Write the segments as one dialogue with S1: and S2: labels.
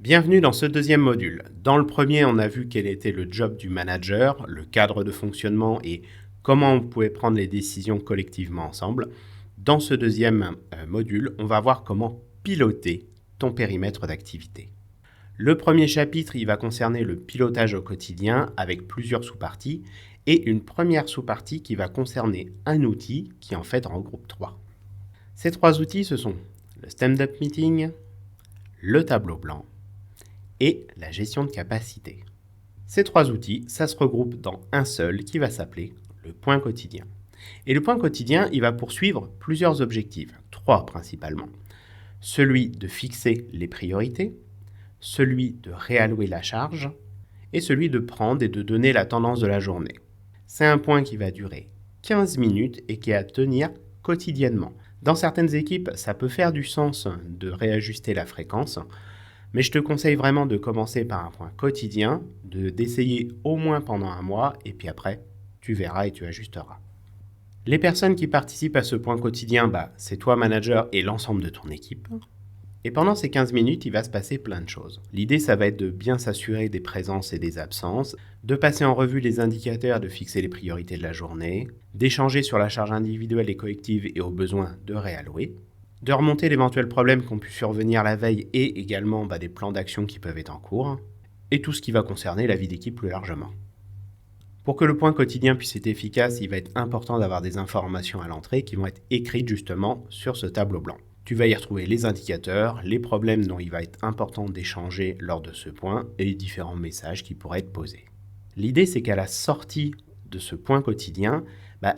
S1: Bienvenue dans ce deuxième module. Dans le premier, on a vu quel était le job du manager, le cadre de fonctionnement et comment on pouvait prendre les décisions collectivement ensemble. Dans ce deuxième module, on va voir comment piloter ton périmètre d'activité. Le premier chapitre, il va concerner le pilotage au quotidien avec plusieurs sous-parties et une première sous-partie qui va concerner un outil qui en fait regroupe trois. Ces trois outils, ce sont le stand-up meeting, le tableau blanc et la gestion de capacité. Ces trois outils, ça se regroupe dans un seul qui va s'appeler le point quotidien. Et le point quotidien, il va poursuivre plusieurs objectifs, trois principalement. Celui de fixer les priorités, celui de réallouer la charge et celui de prendre et de donner la tendance de la journée. C'est un point qui va durer 15 minutes et qui est à tenir quotidiennement. Dans certaines équipes, ça peut faire du sens de réajuster la fréquence, mais je te conseille vraiment de commencer par un point quotidien, d'essayer au moins pendant un mois, et puis après, tu verras et tu ajusteras. Les personnes qui participent à ce point quotidien, c'est toi manager et l'ensemble de ton équipe. Et pendant ces 15 minutes, il va se passer plein de choses. L'idée, ça va être de bien s'assurer des présences et des absences, de passer en revue les indicateurs, de fixer les priorités de la journée, d'échanger sur la charge individuelle et collective et au besoin de réallouer, de remonter d'éventuels problèmes qui ont pu survenir la veille et également des plans d'action qui peuvent être en cours, et tout ce qui va concerner la vie d'équipe plus largement. Pour que le point quotidien puisse être efficace, il va être important d'avoir des informations à l'entrée qui vont être écrites justement sur ce tableau blanc. Tu vas y retrouver les indicateurs, les problèmes dont il va être important d'échanger lors de ce point et les différents messages qui pourraient être posés. L'idée, c'est qu'à la sortie de ce point quotidien,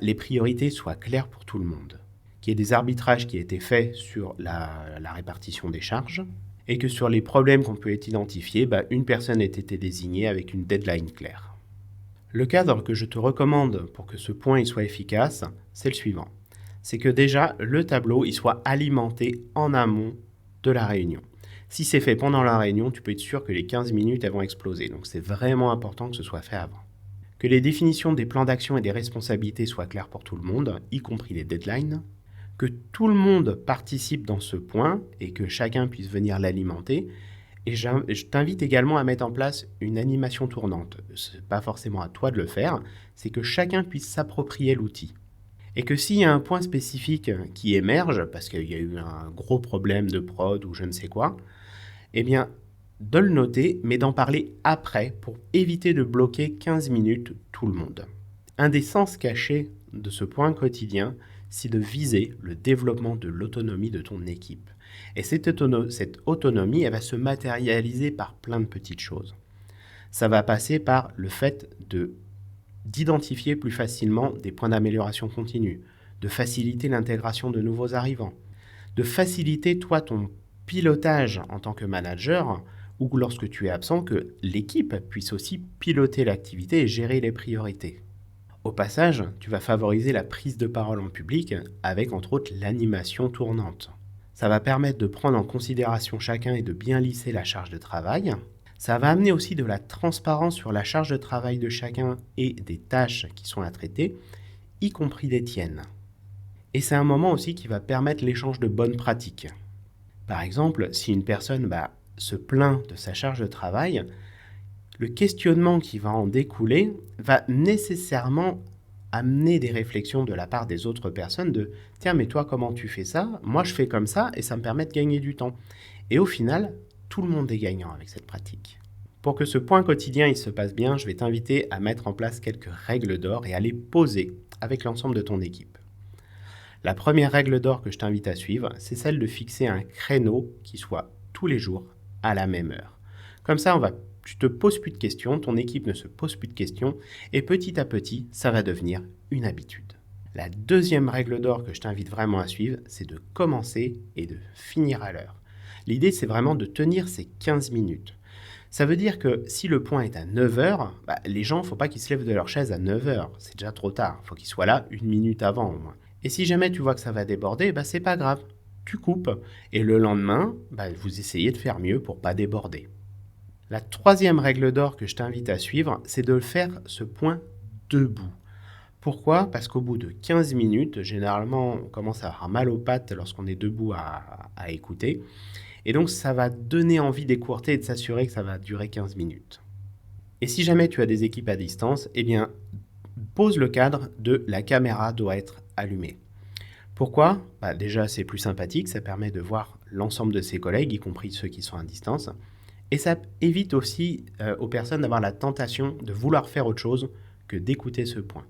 S1: les priorités soient claires pour tout le monde, qu'il y ait des arbitrages qui aient été faits sur la répartition des charges et que sur les problèmes qu'on peut identifier, une personne ait été désignée avec une deadline claire. Le cadre que je te recommande pour que ce point soit efficace, c'est le suivant. C'est que déjà, le tableau il soit alimenté en amont de la réunion. Si c'est fait pendant la réunion, tu peux être sûr que les 15 minutes elles vont exploser. Donc c'est vraiment important que ce soit fait avant. Que les définitions des plans d'action et des responsabilités soient claires pour tout le monde, y compris les deadlines. Que tout le monde participe dans ce point et que chacun puisse venir l'alimenter. Et je t'invite également à mettre en place une animation tournante. Ce n'est pas forcément à toi de le faire, c'est que chacun puisse s'approprier l'outil. Et que s'il y a un point spécifique qui émerge, parce qu'il y a eu un gros problème de prod ou je ne sais quoi, eh bien, de le noter, mais d'en parler après pour éviter de bloquer 15 minutes tout le monde. Un des sens cachés de ce point quotidien, c'est de viser le développement de l'autonomie de ton équipe. Et cette autonomie, elle va se matérialiser par plein de petites choses. Ça va passer par le fait d'identifier plus facilement des points d'amélioration continue, de faciliter l'intégration de nouveaux arrivants, de faciliter toi ton pilotage en tant que manager ou lorsque tu es absent, que l'équipe puisse aussi piloter l'activité et gérer les priorités. Au passage, tu vas favoriser la prise de parole en public avec entre autres l'animation tournante. Ça va permettre de prendre en considération chacun et de bien lisser la charge de travail. Ça va amener aussi de la transparence sur la charge de travail de chacun et des tâches qui sont à traiter, y compris les tiennes. Et c'est un moment aussi qui va permettre l'échange de bonnes pratiques. Par exemple, si une personne se plaint de sa charge de travail, le questionnement qui va en découler va nécessairement amener des réflexions de la part des autres personnes de « Tiens, mais toi, comment tu fais ça? Moi, je fais comme ça et ça me permet de gagner du temps. » Et au final, tout le monde est gagnant avec cette pratique. Pour que ce point quotidien il se passe bien, je vais t'inviter à mettre en place quelques règles d'or et à les poser avec l'ensemble de ton équipe. La première règle d'or que je t'invite à suivre, c'est celle de fixer un créneau qui soit tous les jours à la même heure. Comme ça, tu te poses plus de questions, ton équipe ne se pose plus de questions et petit à petit, ça va devenir une habitude. La deuxième règle d'or que je t'invite vraiment à suivre, c'est de commencer et de finir à l'heure. L'idée, c'est vraiment de tenir ces 15 minutes. Ça veut dire que si le point est à 9h, les gens, il ne faut pas qu'ils se lèvent de leur chaise à 9h. C'est déjà trop tard. Il faut qu'ils soient là une minute avant au moins. Et si jamais tu vois que ça va déborder, c'est pas grave. Tu coupes. Et le lendemain, vous essayez de faire mieux pour pas déborder. La troisième règle d'or que je t'invite à suivre, c'est de faire ce point debout. Pourquoi? Parce qu'au bout de 15 minutes, généralement, on commence à avoir mal aux pattes lorsqu'on est debout à écouter. Et donc, ça va donner envie d'écourter et de s'assurer que ça va durer 15 minutes. Et si jamais tu as des équipes à distance, eh bien, pose le cadre de la caméra doit être allumée. Pourquoi ? Déjà, c'est plus sympathique, ça permet de voir l'ensemble de ses collègues, y compris ceux qui sont à distance. Et ça évite aussi aux personnes d'avoir la tentation de vouloir faire autre chose que d'écouter ce point.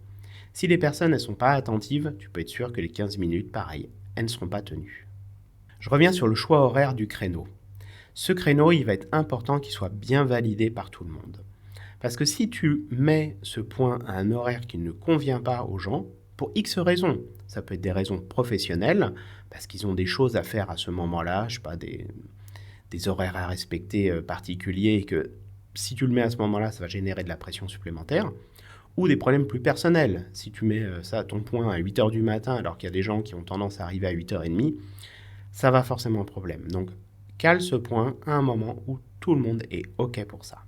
S1: Si les personnes ne sont pas attentives, tu peux être sûr que les 15 minutes, pareil, elles ne seront pas tenues. Je reviens sur le choix horaire du créneau. Ce créneau, il va être important qu'il soit bien validé par tout le monde. Parce que si tu mets ce point à un horaire qui ne convient pas aux gens, pour X raisons, ça peut être des raisons professionnelles, parce qu'ils ont des choses à faire à ce moment-là, je sais pas, des horaires à respecter particuliers, et que si tu le mets à ce moment-là, ça va générer de la pression supplémentaire, ou des problèmes plus personnels. Si tu mets ça à ton point à 8h du matin, alors qu'il y a des gens qui ont tendance à arriver à 8h30, ça va forcément un problème. Donc, cale ce point à un moment où tout le monde est OK pour ça.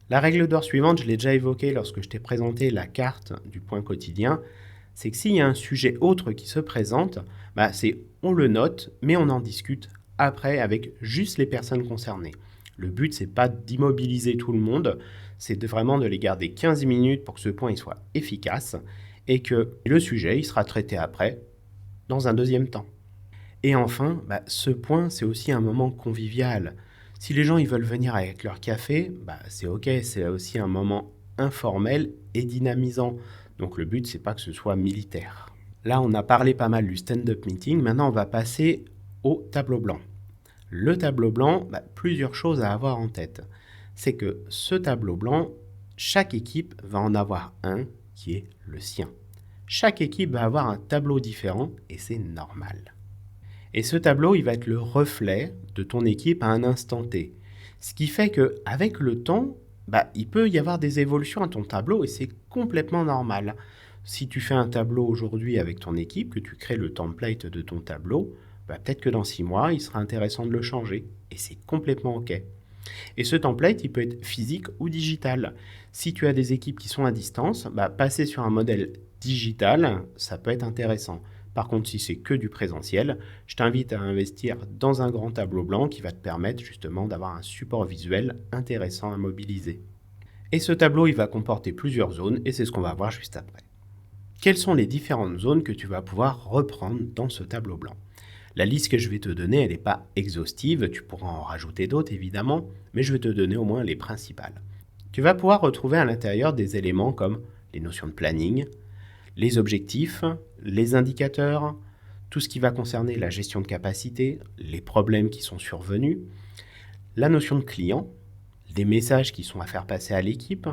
S1: La règle d'or suivante, je l'ai déjà évoquée lorsque je t'ai présenté la carte du point quotidien, c'est que s'il y a un sujet autre qui se présente, c'est on le note, mais on en discute après avec juste les personnes concernées. Le but, c'est pas d'immobiliser tout le monde, c'est vraiment de les garder 15 minutes pour que ce point il soit efficace et que le sujet il sera traité après, dans un deuxième temps. Et enfin, ce point, c'est aussi un moment convivial. Si les gens ils veulent venir avec leur café, c'est OK, c'est aussi un moment informel et dynamisant. Donc le but, c'est pas que ce soit militaire. Là, on a parlé pas mal du stand-up meeting, maintenant on va passer au tableau blanc. Le tableau blanc, plusieurs choses à avoir en tête. C'est que ce tableau blanc, chaque équipe va en avoir un qui est le sien. Chaque équipe va avoir un tableau différent et c'est normal. Et ce tableau, il va être le reflet de ton équipe à un instant T. Ce qui fait qu'avec le temps, il peut y avoir des évolutions à ton tableau et c'est complètement normal. Si tu fais un tableau aujourd'hui avec ton équipe, que tu crées le template de ton tableau, peut-être que dans 6 mois, il sera intéressant de le changer. Et c'est complètement OK. Et ce template, il peut être physique ou digital. Si tu as des équipes qui sont à distance, passer sur un modèle digital, ça peut être intéressant. Par contre, si c'est que du présentiel, je t'invite à investir dans un grand tableau blanc qui va te permettre justement d'avoir un support visuel intéressant à mobiliser. Et ce tableau, il va comporter plusieurs zones et c'est ce qu'on va voir juste après. Quelles sont les différentes zones que tu vas pouvoir reprendre dans ce tableau blanc ? La liste que je vais te donner, elle n'est pas exhaustive, tu pourras en rajouter d'autres évidemment, mais je vais te donner au moins les principales. Tu vas pouvoir retrouver à l'intérieur des éléments comme les notions de planning, les objectifs, les indicateurs, tout ce qui va concerner la gestion de capacité, les problèmes qui sont survenus, la notion de client, les messages qui sont à faire passer à l'équipe,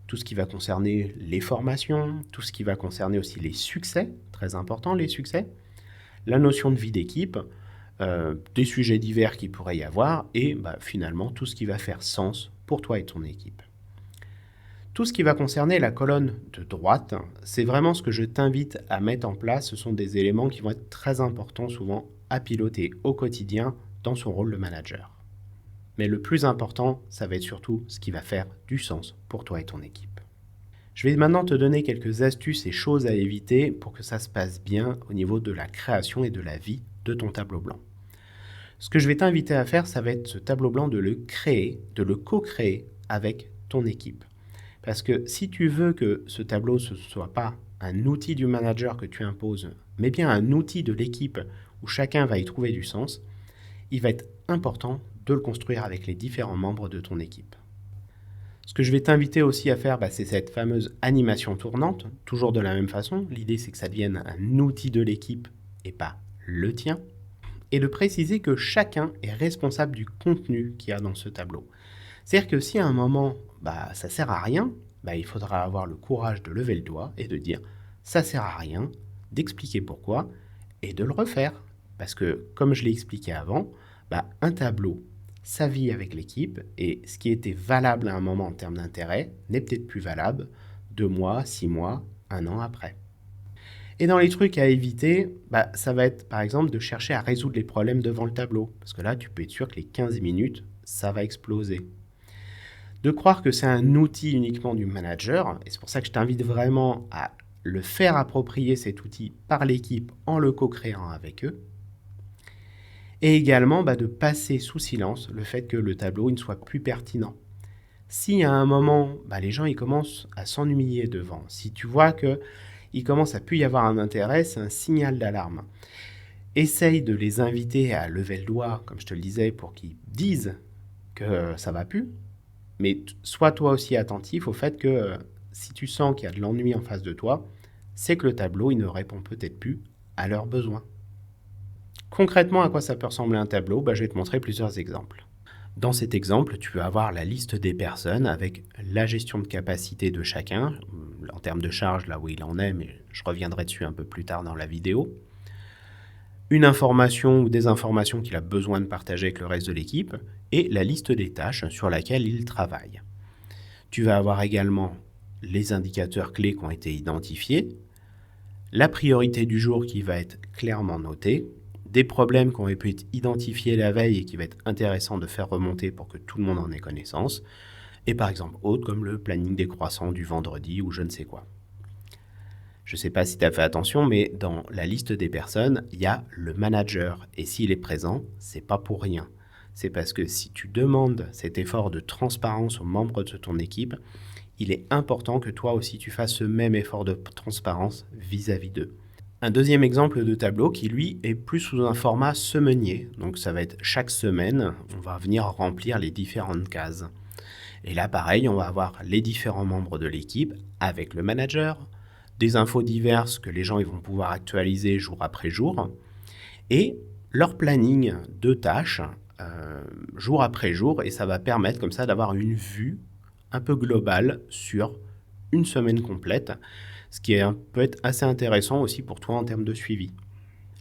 S1: tout ce qui va concerner les formations, tout ce qui va concerner aussi les succès, très important les succès, la notion de vie d'équipe, des sujets divers qu'il pourrait y avoir et finalement tout ce qui va faire sens pour toi et ton équipe. Tout ce qui va concerner la colonne de droite, c'est vraiment ce que je t'invite à mettre en place. Ce sont des éléments qui vont être très importants souvent à piloter au quotidien dans son rôle de manager. Mais le plus important, ça va être surtout ce qui va faire du sens pour toi et ton équipe. Je vais maintenant te donner quelques astuces et choses à éviter pour que ça se passe bien au niveau de la création et de la vie de ton tableau blanc. Ce que je vais t'inviter à faire, ça va être ce tableau blanc de le créer, de le co-créer avec ton équipe. Parce que si tu veux que ce tableau ne soit pas un outil du manager que tu imposes, mais bien un outil de l'équipe où chacun va y trouver du sens, il va être important de le construire avec les différents membres de ton équipe. Ce que je vais t'inviter aussi à faire, c'est cette fameuse animation tournante, toujours de la même façon. L'idée, c'est que ça devienne un outil de l'équipe et pas le tien. Et de préciser que chacun est responsable du contenu qu'il y a dans ce tableau. C'est-à-dire que si à un moment, ça sert à rien, il faudra avoir le courage de lever le doigt et de dire ça sert à rien, d'expliquer pourquoi et de le refaire. Parce que, comme je l'ai expliqué avant, un tableau, ça vit avec l'équipe et ce qui était valable à un moment en termes d'intérêt n'est peut-être plus valable 2 mois, 6 mois, 1 an après. Et dans les trucs à éviter, ça va être par exemple de chercher à résoudre les problèmes devant le tableau. Parce que là, tu peux être sûr que les 15 minutes, ça va exploser. De croire que c'est un outil uniquement du manager, et c'est pour ça que je t'invite vraiment à le faire approprier cet outil par l'équipe en le co-créant avec eux. Et également de passer sous silence le fait que le tableau il ne soit plus pertinent. Si à un moment, les gens ils commencent à s'ennuyer devant, si tu vois qu'il commence à plus y avoir un intérêt, c'est un signal d'alarme. Essaye de les inviter à lever le doigt, comme je te le disais, pour qu'ils disent que ça va plus. Mais sois toi aussi attentif au fait que si tu sens qu'il y a de l'ennui en face de toi, c'est que le tableau il ne répond peut-être plus à leurs besoins. Concrètement, à quoi ça peut ressembler un tableau? Je vais te montrer plusieurs exemples. Dans cet exemple, tu peux avoir la liste des personnes avec la gestion de capacité de chacun, en termes de charge, là où il en est, mais je reviendrai dessus un peu plus tard dans la vidéo. Une information ou des informations qu'il a besoin de partager avec le reste de l'équipe, et la liste des tâches sur laquelle il travaille. Tu vas avoir également les indicateurs clés qui ont été identifiés, la priorité du jour qui va être clairement notée, des problèmes qui ont pu être identifiés la veille et qui va être intéressant de faire remonter pour que tout le monde en ait connaissance, et par exemple autres comme le planning décroissant du vendredi ou je ne sais quoi. Je ne sais pas si tu as fait attention, mais dans la liste des personnes, il y a le manager, et s'il est présent, c'est pas pour rien. C'est parce que si tu demandes cet effort de transparence aux membres de ton équipe, il est important que toi aussi tu fasses ce même effort de transparence vis-à-vis d'eux. Un deuxième exemple de tableau qui, lui, est plus sous un format semainier. Donc ça va être chaque semaine, on va venir remplir les différentes cases. Et là, pareil, on va avoir les différents membres de l'équipe avec le manager, des infos diverses que les gens ils vont pouvoir actualiser jour après jour, et leur planning de tâches jour après jour. Et ça va permettre comme ça d'avoir une vue un peu globale sur une semaine complète, ce qui peut être assez intéressant aussi pour toi en termes de suivi.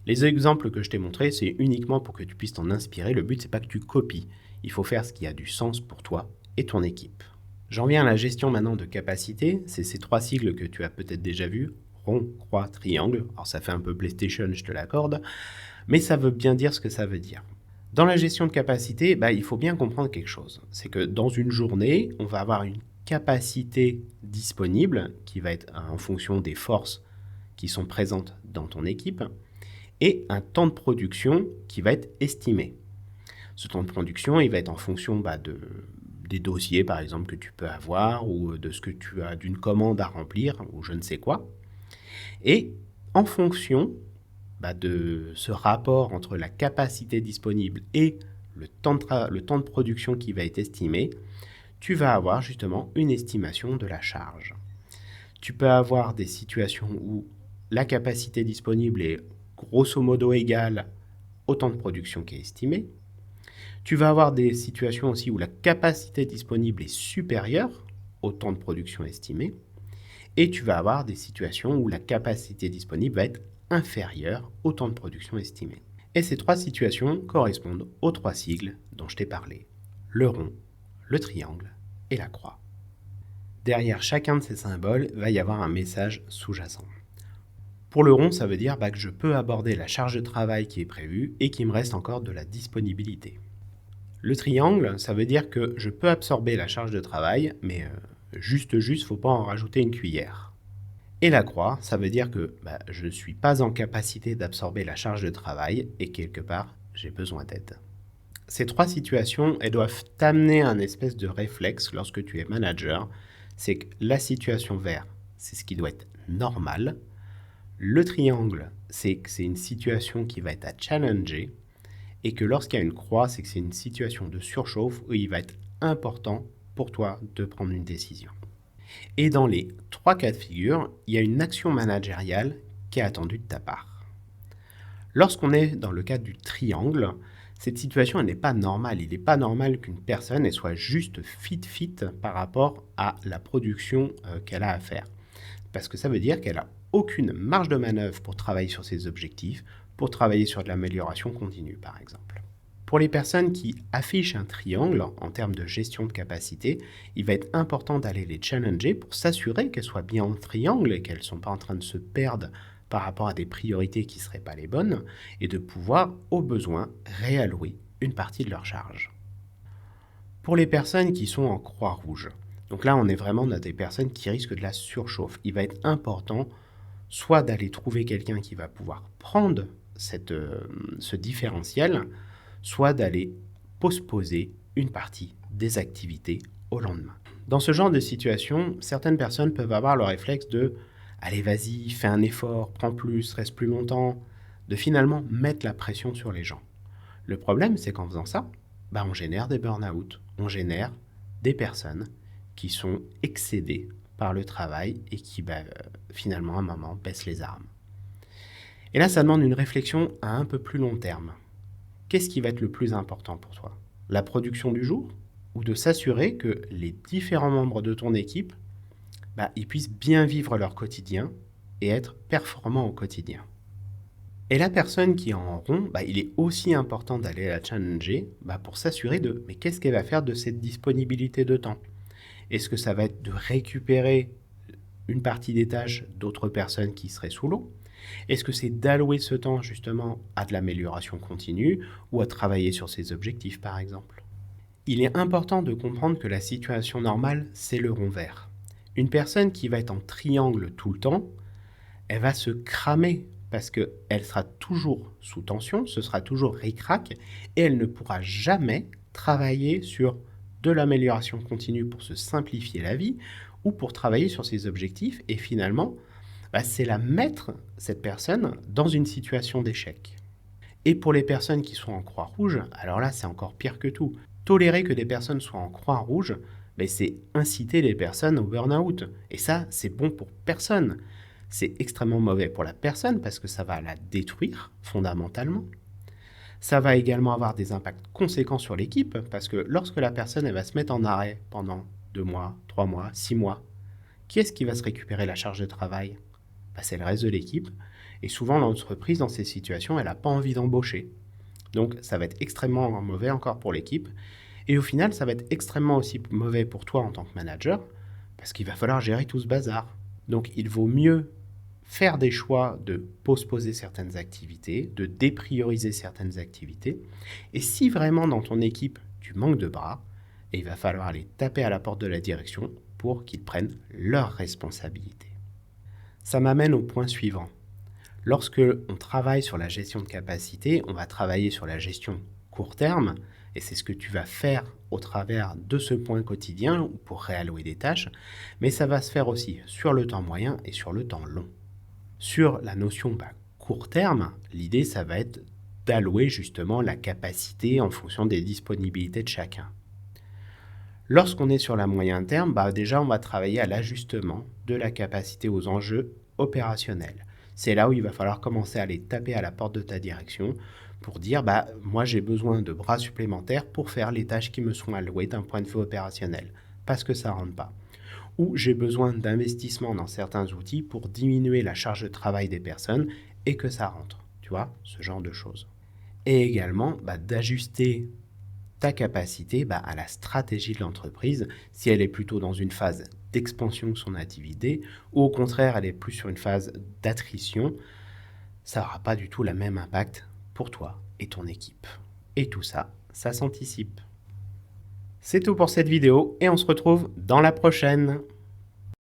S1: Les exemples que je t'ai montrés, c'est uniquement pour que tu puisses t'en inspirer. Le but, c'est pas que tu copies. Il faut faire ce qui a du sens pour toi et ton équipe. J'en viens à la gestion maintenant de capacité. C'est ces 3 sigles que tu as peut-être déjà vus. Rond, croix, triangle. Alors ça fait un peu PlayStation, je te l'accorde. Mais ça veut bien dire ce que ça veut dire. Dans la gestion de capacité, il faut bien comprendre quelque chose. C'est que dans une journée, on va avoir une capacité disponible qui va être en fonction des forces qui sont présentes dans ton équipe et un temps de production qui va être estimé. Ce temps de production, il va être en fonction des dossiers par exemple que tu peux avoir ou de ce que tu as d'une commande à remplir ou je ne sais quoi. Et en fonction de ce rapport entre la capacité disponible et le temps de production qui va être estimé, tu vas avoir justement une estimation de la charge. Tu peux avoir des situations où la capacité disponible est grosso modo égale au temps de production qui est estimé. Tu vas avoir des situations aussi où la capacité disponible est supérieure au temps de production estimé. Et tu vas avoir des situations où la capacité disponible va être inférieure au temps de production estimé. Et ces 3 situations correspondent aux 3 sigles dont je t'ai parlé. Le rond, le triangle et la croix. Derrière chacun de ces symboles, va y avoir un message sous-jacent. Pour le rond, ça veut dire que je peux aborder la charge de travail qui est prévue et qu'il me reste encore de la disponibilité. Le triangle, ça veut dire que je peux absorber la charge de travail, mais juste, faut pas en rajouter une cuillère. Et la croix, ça veut dire que je ne suis pas en capacité d'absorber la charge de travail et quelque part, j'ai besoin d'aide. Ces 3 situations, elles doivent t'amener à un espèce de réflexe lorsque tu es manager. C'est que la situation vert, c'est ce qui doit être normal. Le triangle, c'est que c'est une situation qui va être à challenger. Et que lorsqu'il y a une croix, c'est que c'est une situation de surchauffe où il va être important pour toi de prendre une décision. Et dans les 3 cas de figure, il y a une action managériale qui est attendue de ta part. Lorsqu'on est dans le cadre du triangle, cette situation elle n'est pas normale. Il n'est pas normal qu'une personne elle soit juste fit par rapport à la production qu'elle a à faire. Parce que ça veut dire qu'elle n'a aucune marge de manœuvre pour travailler sur ses objectifs, pour travailler sur de l'amélioration continue par exemple. Pour les personnes qui affichent un triangle en termes de gestion de capacité, il va être important d'aller les challenger pour s'assurer qu'elles soient bien en triangle et qu'elles ne sont pas en train de se perdre par rapport à des priorités qui ne seraient pas les bonnes et de pouvoir, au besoin, réallouer une partie de leur charge. Pour les personnes qui sont en croix rouge, donc là on est vraiment dans des personnes qui risquent de la surchauffe, il va être important soit d'aller trouver quelqu'un qui va pouvoir prendre ce différentiel, soit d'aller postposer une partie des activités au lendemain. Dans ce genre de situation, certaines personnes peuvent avoir le réflexe de « allez, vas-y, fais un effort, prends plus, reste plus longtemps », de finalement mettre la pression sur les gens. Le problème, c'est qu'en faisant ça, on génère des burn-out, on génère des personnes qui sont excédées par le travail et qui, finalement, à un moment, baissent les armes. Et là, ça demande une réflexion à un peu plus long terme. Qu'est-ce qui va être le plus important pour toi? La production du jour? Ou de s'assurer que les différents membres de ton équipe, ils puissent bien vivre leur quotidien et être performants au quotidien? Et la personne qui est en rond, il est aussi important d'aller la challenger pour s'assurer de mais qu'est-ce qu'elle va faire de cette disponibilité de temps? Est-ce que ça va être de récupérer une partie des tâches d'autres personnes qui seraient sous l'eau? Est-ce que c'est d'allouer ce temps justement à de l'amélioration continue ou à travailler sur ses objectifs par exemple? Il est important de comprendre que la situation normale, c'est le rond vert. Une personne qui va être en triangle tout le temps, elle va se cramer parce qu'elle sera toujours sous tension, ce sera toujours ric-rac, et elle ne pourra jamais travailler sur de l'amélioration continue pour se simplifier la vie ou pour travailler sur ses objectifs, et finalement, c'est la mettre, cette personne, dans une situation d'échec. Et pour les personnes qui sont en Croix-Rouge, alors là, c'est encore pire que tout. Tolérer que des personnes soient en Croix-Rouge, c'est inciter les personnes au burn-out. Et ça, c'est bon pour personne. C'est extrêmement mauvais pour la personne parce que ça va la détruire fondamentalement. Ça va également avoir des impacts conséquents sur l'équipe parce que lorsque la personne elle va se mettre en arrêt pendant 2 mois, 3 mois, 6 mois, qui est-ce qui va se récupérer la charge de travail? C'est le reste de l'équipe. Et souvent, l'entreprise, dans ces situations, elle n'a pas envie d'embaucher. Donc, ça va être extrêmement mauvais encore pour l'équipe. Et au final, ça va être extrêmement aussi mauvais pour toi en tant que manager parce qu'il va falloir gérer tout ce bazar. Donc, il vaut mieux faire des choix de postposer certaines activités, de déprioriser certaines activités. Et si vraiment dans ton équipe, tu manques de bras, il va falloir aller taper à la porte de la direction pour qu'ils prennent leurs responsabilités. Ça m'amène au point suivant. Lorsque on travaille sur la gestion de capacité, on va travailler sur la gestion court terme, et c'est ce que tu vas faire au travers de ce point quotidien pour réallouer des tâches, mais ça va se faire aussi sur le temps moyen et sur le temps long. Sur la notion court terme, l'idée, ça va être d'allouer justement la capacité en fonction des disponibilités de chacun. Lorsqu'on est sur la moyen terme, déjà, on va travailler à l'ajustement de la capacité aux enjeux opérationnels. C'est là où il va falloir commencer à aller taper à la porte de ta direction pour dire moi j'ai besoin de bras supplémentaires pour faire les tâches qui me sont allouées d'un point de vue opérationnel parce que ça ne rentre pas. Ou j'ai besoin d'investissement dans certains outils pour diminuer la charge de travail des personnes et que ça rentre. Tu vois, ce genre de choses. Et également d'ajuster ta capacité à la stratégie de l'entreprise, si elle est plutôt dans une phase d'expansion de son activité ou au contraire elle est plus sur une phase d'attrition, ça n'aura pas du tout le même impact pour toi et ton équipe. Et tout ça, ça s'anticipe. C'est tout pour cette vidéo et on se retrouve dans la prochaine.